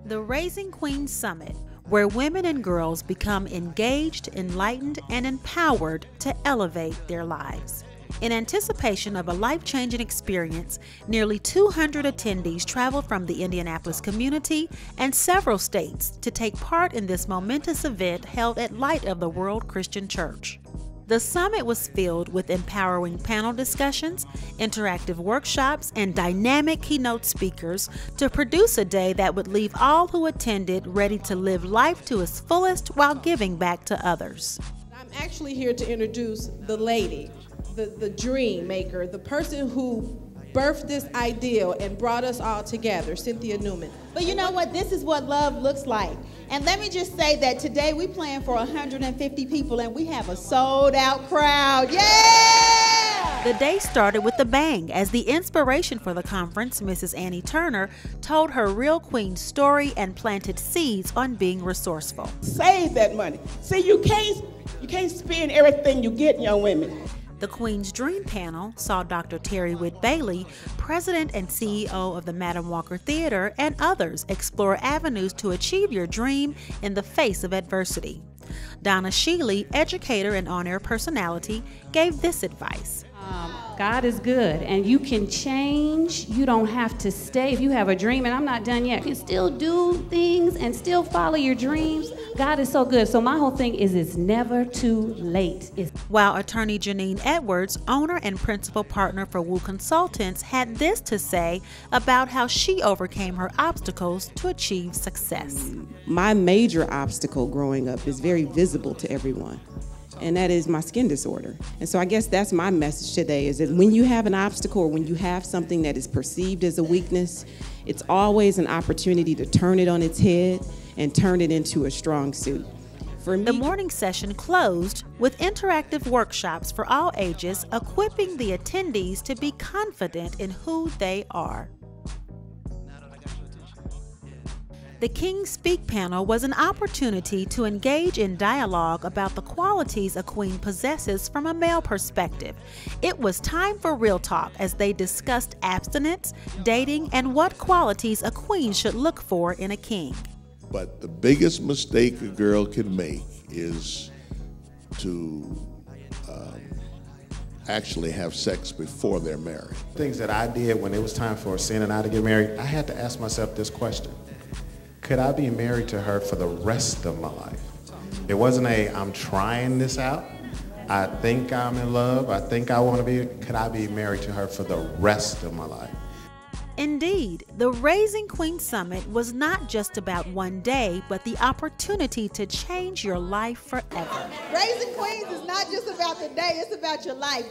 The Raising Queens Summit, where women and girls become engaged, enlightened, and empowered to elevate their lives. In anticipation of a life-changing experience, nearly 200 attendees traveled from the Indianapolis community and several states to take part in this momentous event held at Light of the World Christian Church. The summit was filled with empowering panel discussions, interactive workshops, and dynamic keynote speakers to produce a day that would leave all who attended ready to live life to its fullest while giving back to others. I'm actually here to introduce the lady, the dream maker, the person who birthed this ideal and brought us all together, Cynthia Newman. But you know what? This is what love looks like. And let me just say that today we plan for 150 people and we have a sold out crowd. Yeah! The day started with a bang as the inspiration for the conference, Mrs. Annie Turner, told her Real Queen story and planted seeds on being resourceful. Save that money. See, you can't spend everything you get, young women. The Queen's Dream panel saw Dr. Terry Witt Bailey, President and CEO of the Madam Walker Theater, and others explore avenues to achieve your dream in the face of adversity. Donna Sheely, educator and on-air personality, gave this advice. God is good, and you can change. You don't have to stay. If you have a dream, and I'm not done yet, you can still do things and still follow your dreams. God is so good. So my whole thing is it's never too late. While attorney Janine Edwards, owner and principal partner for Wu Consultants, had this to say about how she overcame her obstacles to achieve success. My major obstacle growing up is very visible to everyone, and that is my skin disorder. And so I guess that's my message today, is that when you have an obstacle or when you have something that is perceived as a weakness, it's always an opportunity to turn it on its head and turn it into a strong suit. For me, the morning session closed with interactive workshops for all ages, equipping the attendees to be confident in who they are. The King Speak panel was an opportunity to engage in dialogue about the qualities a queen possesses from a male perspective. It was time for real talk as they discussed abstinence, dating, and what qualities a queen should look for in a king. But the biggest mistake a girl can make is to actually have sex before they're married. Things that I did when it was time for Sin and I to get married, I had to ask myself this question. Could I be married to her for the rest of my life? It wasn't I'm trying this out. I think I'm in love. I think I want to be. Could I be married to her for the rest of my life? Indeed, the Raising Queens Summit was not just about one day, but the opportunity to change your life forever. Raising Queens is not just about the day, it's about your life.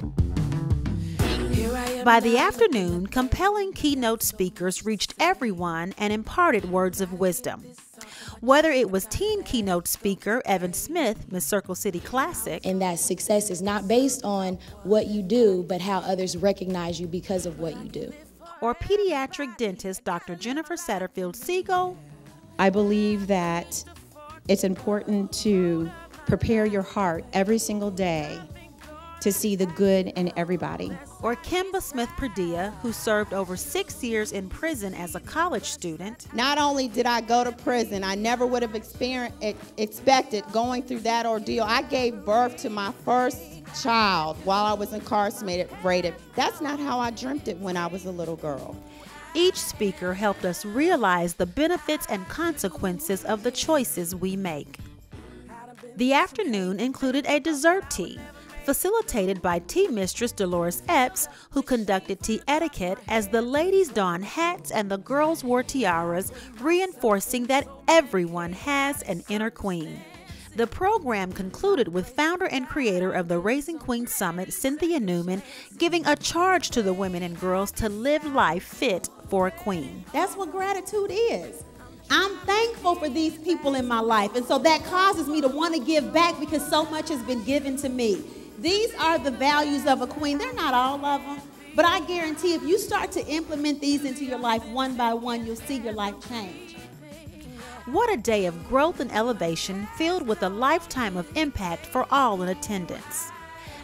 By the afternoon, compelling keynote speakers reached everyone and imparted words of wisdom. Whether it was teen keynote speaker Evan Smith, Miss Circle City Classic, and that success is not based on what you do, but how others recognize you because of what you do. Or pediatric dentist Dr. Jennifer Satterfield Siegel. I believe that it's important to prepare your heart every single day to see the good in everybody. Or Kimba Smith Perdea, who served over 6 years in prison as a college student. Not only did I go to prison, I never would have expected going through that ordeal. I gave birth to my first child while I was incarcerated. That's not how I dreamt it when I was a little girl. Each speaker helped us realize the benefits and consequences of the choices we make. The afternoon included a dessert tea, facilitated by tea mistress Dolores Epps, who conducted tea etiquette as the ladies donned hats and the girls wore tiaras, reinforcing that everyone has an inner queen. The program concluded with founder and creator of the Raising Queens Summit, Cynthia Newman, giving a charge to the women and girls to live life fit for a queen. That's what gratitude is. I'm thankful for these people in my life, and so that causes me to want to give back because so much has been given to me. These are the values of a queen. They're not all of them, but I guarantee if you start to implement these into your life one by one, you'll see your life change. What a day of growth and elevation filled with a lifetime of impact for all in attendance.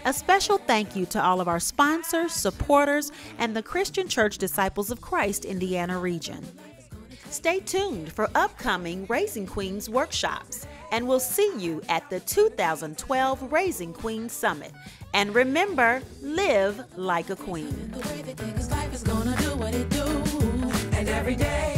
A special thank you to all of our sponsors, supporters, and the Christian Church Disciples of Christ Indiana region. Stay tuned for upcoming Raising Queens workshops, and we'll see you at the 2012 Raising Queens Summit. And remember, live like a queen. The way they think 'cause life is gonna do what it do, and every day